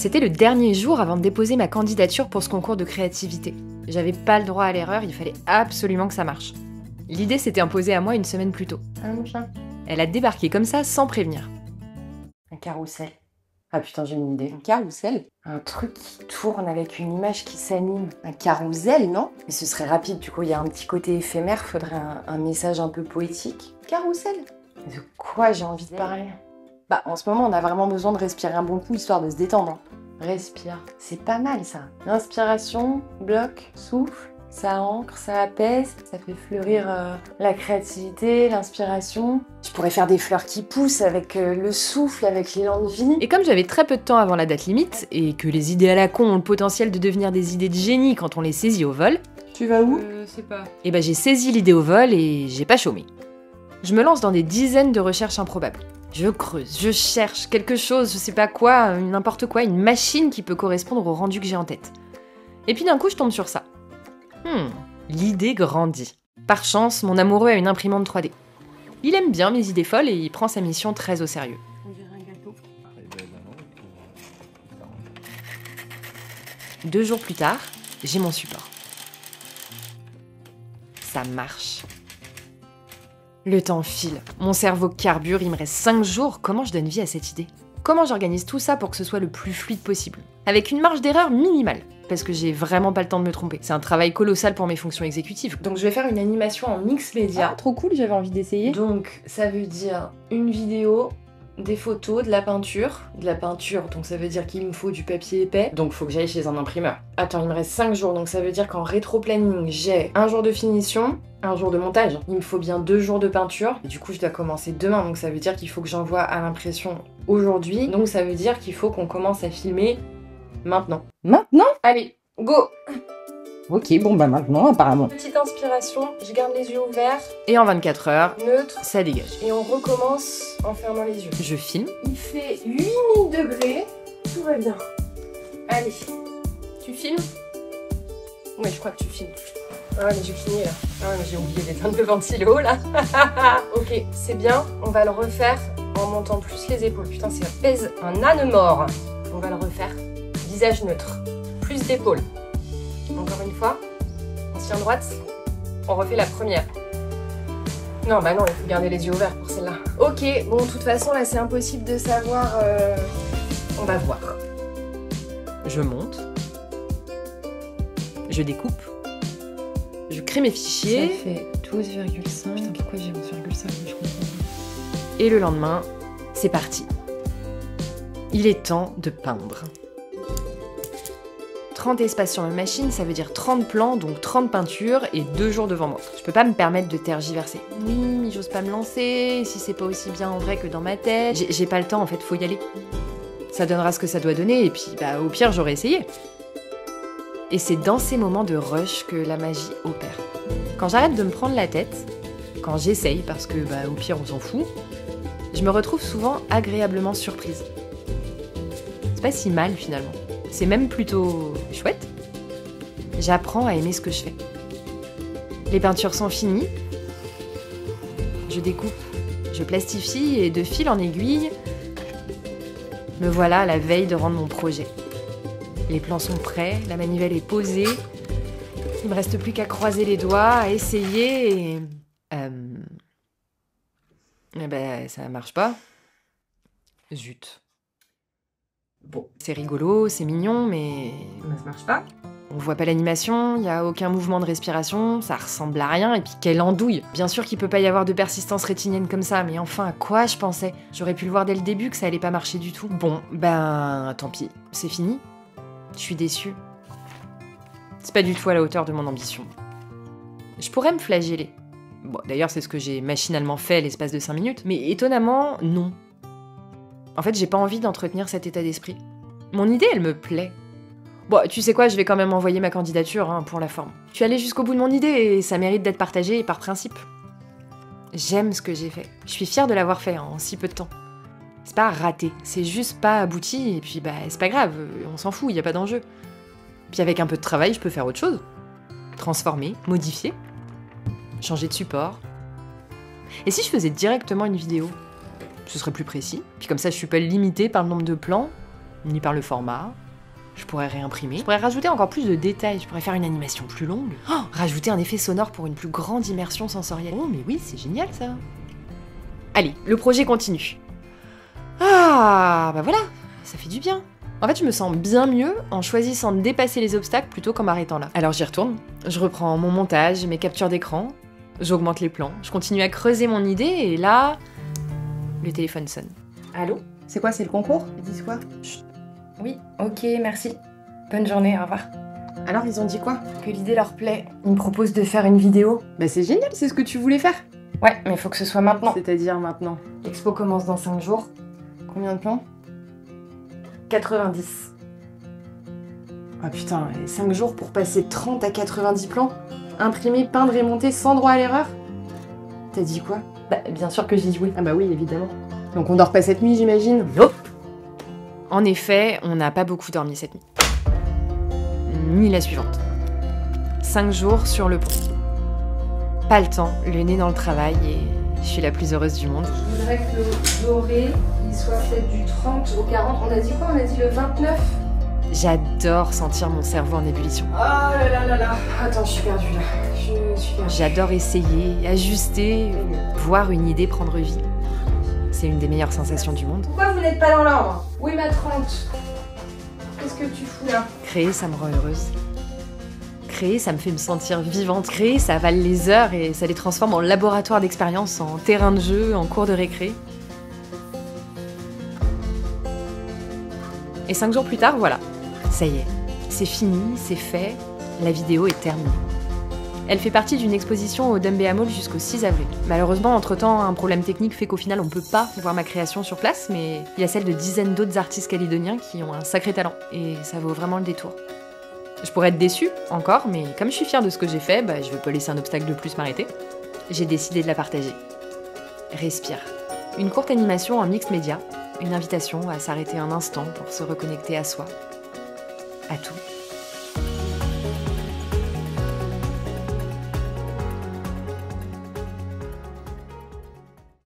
C'était le dernier jour avant de déposer ma candidature pour ce concours de créativité. J'avais pas le droit à l'erreur, il fallait absolument que ça marche. L'idée s'était imposée à moi une semaine plus tôt. Elle a débarqué comme ça, sans prévenir. Un carrousel. Ah putain, j'ai une idée. Un carrousel? Un truc qui tourne avec une image qui s'anime. Un carrousel, non? Mais ce serait rapide, du coup, il y a un petit côté éphémère, faudrait un message un peu poétique. Carrousel? De quoi j'ai envie de parler? Bah, en ce moment, on a vraiment besoin de respirer un bon coup, histoire de se détendre. Respire. C'est pas mal, ça. L'inspiration, bloc, souffle. Ça ancre, ça apaise, ça fait fleurir la créativité, l'inspiration. Je pourrais faire des fleurs qui poussent avec le souffle, avec l'élan de vie. Et comme j'avais très peu de temps avant la date limite, et que les idées à la con ont le potentiel de devenir des idées de génie quand on les saisit au vol... Tu vas où? Sais pas. Et bah j'ai saisi l'idée au vol et j'ai pas chômé. Je me lance dans des dizaines de recherches improbables. Je creuse, je cherche quelque chose, je sais pas quoi, n'importe quoi, une machine qui peut correspondre au rendu que j'ai en tête. Et puis d'un coup je tombe sur ça. L'idée grandit. Par chance, mon amoureux a une imprimante 3D. Il aime bien mes idées folles et il prend sa mission très au sérieux. On dirait un gâteau. 2 jours plus tard, j'ai mon support. Ça marche. Le temps file. Mon cerveau carbure, il me reste 5 jours. Comment je donne vie à cette idée? Comment j'organise tout ça pour que ce soit le plus fluide possible? Avec une marge d'erreur minimale. Parce que j'ai vraiment pas le temps de me tromper. C'est un travail colossal pour mes fonctions exécutives. Donc je vais faire une animation en mix média. Ah, trop cool, j'avais envie d'essayer. Donc ça veut dire une vidéo, des photos, de la peinture. Donc ça veut dire qu'il me faut du papier épais. Donc faut que j'aille chez un imprimeur. Attends, il me reste 5 jours, donc ça veut dire qu'en rétro-planning, j'ai un jour de finition, un jour de montage. Il me faut bien 2 jours de peinture. Et du coup, je dois commencer demain, donc ça veut dire qu'il faut que j'envoie à l'impression aujourd'hui. Donc ça veut dire qu'il faut qu'on commence à filmer maintenant. Maintenant? Allez, go! Ok, bon bah maintenant apparemment. Petite inspiration, je garde les yeux ouverts, Et en 24 heures, neutre, ça dégage. et on recommence en fermant les yeux. Je filme. Il fait 8000 degrés, tout va bien. Allez, tu filmes? Ouais, je crois que tu filmes. Ah ouais, mais j'ai fini là. Ah ouais, mais j'ai oublié d'éteindre le ventilo là. Ok, c'est bien, on va le refaire en montant plus les épaules. Putain, ça pèse un âne mort. On va le refaire. Visage neutre, plus d'épaules. Encore une fois, on se tient droite, on refait la première. Non, bah non, il faut garder les yeux ouverts pour celle-là. Ok, bon, de toute façon, là, c'est impossible de savoir... On va voir. Je monte. Je découpe. Je crée mes fichiers. Ça fait 12,5. Putain, pourquoi j'ai 11,5? Je comprends. Et le lendemain, c'est parti. Il est temps de peindre. 30 espaces sur ma machine, ça veut dire 30 plans, donc 30 peintures et 2 jours devant moi. Je peux pas me permettre de tergiverser. Oui, mais j'ose pas me lancer, si c'est pas aussi bien en vrai que dans ma tête. J'ai pas le temps, en fait, faut y aller. Ça donnera ce que ça doit donner, et puis bah au pire, j'aurais essayé. Et c'est dans ces moments de rush que la magie opère. Quand j'arrête de me prendre la tête, quand j'essaye, parce que bah au pire on s'en fout, je me retrouve souvent agréablement surprise. C'est pas si mal finalement. C'est même plutôt chouette. J'apprends à aimer ce que je fais. Les peintures sont finies. Je découpe, je plastifie et de fil en aiguille, me voilà à la veille de rendre mon projet. Les plans sont prêts, la manivelle est posée. Il me reste plus qu'à croiser les doigts, à essayer et... Eh ben, ça marche pas. Zut. Bon, c'est rigolo, c'est mignon, mais... Ça marche pas. On voit pas l'animation, y a aucun mouvement de respiration, ça ressemble à rien, et puis quelle andouille. Bien sûr qu'il peut pas y avoir de persistance rétinienne comme ça, mais enfin, à quoi je pensais? J'aurais pu le voir dès le début que ça allait pas marcher du tout. Bon, ben, tant pis, c'est fini. Je suis déçue. C'est pas du tout à la hauteur de mon ambition. Je pourrais me flageller. Bon, d'ailleurs, c'est ce que j'ai machinalement fait l'espace de 5 minutes, mais étonnamment, non. En fait, j'ai pas envie d'entretenir cet état d'esprit. Mon idée, elle me plaît. Bon, tu sais quoi, je vais quand même envoyer ma candidature, hein, pour la forme. Je suis allée jusqu'au bout de mon idée et ça mérite d'être partagé par principe. J'aime ce que j'ai fait. Je suis fière de l'avoir fait en si peu de temps. C'est pas raté, c'est juste pas abouti et puis bah c'est pas grave, on s'en fout, y a pas d'enjeu. Puis avec un peu de travail, je peux faire autre chose. Transformer, modifier, changer de support. Et si je faisais directement une vidéo? Ce serait plus précis. Puis comme ça, je suis pas limitée par le nombre de plans. ni par le format. Je pourrais réimprimer. Je pourrais rajouter encore plus de détails. Je pourrais faire une animation plus longue. Oh, rajouter un effet sonore pour une plus grande immersion sensorielle. Oh, mais oui, c'est génial ça. Allez, le projet continue. Ah, bah voilà, ça fait du bien. En fait, je me sens bien mieux en choisissant de dépasser les obstacles plutôt qu'en m'arrêtant là. Alors j'y retourne. Je reprends mon montage, mes captures d'écran. J'augmente les plans. Je continue à creuser mon idée et là, le téléphone sonne. Allô? C'est quoi, c'est le concours? Ils disent quoi? Chut. Oui, ok, merci. Bonne journée, au revoir. Alors, ils ont dit quoi? Que l'idée leur plaît. Ils me proposent de faire une vidéo. Bah c'est génial, c'est ce que tu voulais faire. Ouais, mais faut que ce soit maintenant. C'est-à-dire maintenant. L'expo commence dans 5 jours. Combien de plans? 90. Ah putain, et 5 jours pour passer de 30 à 90 plans? Imprimer, peindre et monter sans droit à l'erreur? T'as dit quoi? Bah, bien sûr que j'y jouais. Ah bah oui, évidemment. Donc on dort pas cette nuit, j'imagine? Nope. En effet, on n'a pas beaucoup dormi cette nuit. Ni la suivante. 5 jours sur le pont. Pas le temps, le nez dans le travail et je suis la plus heureuse du monde. Je voudrais que le doré, il soit peut-être du 30 au 40. On a dit quoi? On a dit le 29? J'adore sentir mon cerveau en ébullition. Oh là là là là. Attends, je suis perdue là. Je suis perdue. J'adore essayer, ajuster, voir une idée prendre vie. C'est une des meilleures sensations du monde. Pourquoi vous n'êtes pas dans l'ordre? Où est ma 30? Qu'est-ce que tu fous là? Créer, ça me rend heureuse. Créer, ça me fait me sentir vivante. Créer, ça avale les heures et ça les transforme en laboratoire d'expérience, en terrain de jeu, en cours de récré. Et 5 jours plus tard, voilà. Ça y est, c'est fini, c'est fait, la vidéo est terminée. Elle fait partie d'une exposition au Dumbéa Mall jusqu'au 6 avril. Malheureusement, entre-temps, un problème technique fait qu'au final, on peut pas voir ma création sur place, mais il y a celle de dizaines d'autres artistes calédoniens qui ont un sacré talent, et ça vaut vraiment le détour. Je pourrais être déçue, encore, mais comme je suis fière de ce que j'ai fait, bah, je veux pas laisser un obstacle de plus m'arrêter. J'ai décidé de la partager. Respire. Une courte animation en mixed média, une invitation à s'arrêter un instant pour se reconnecter à soi, à tout.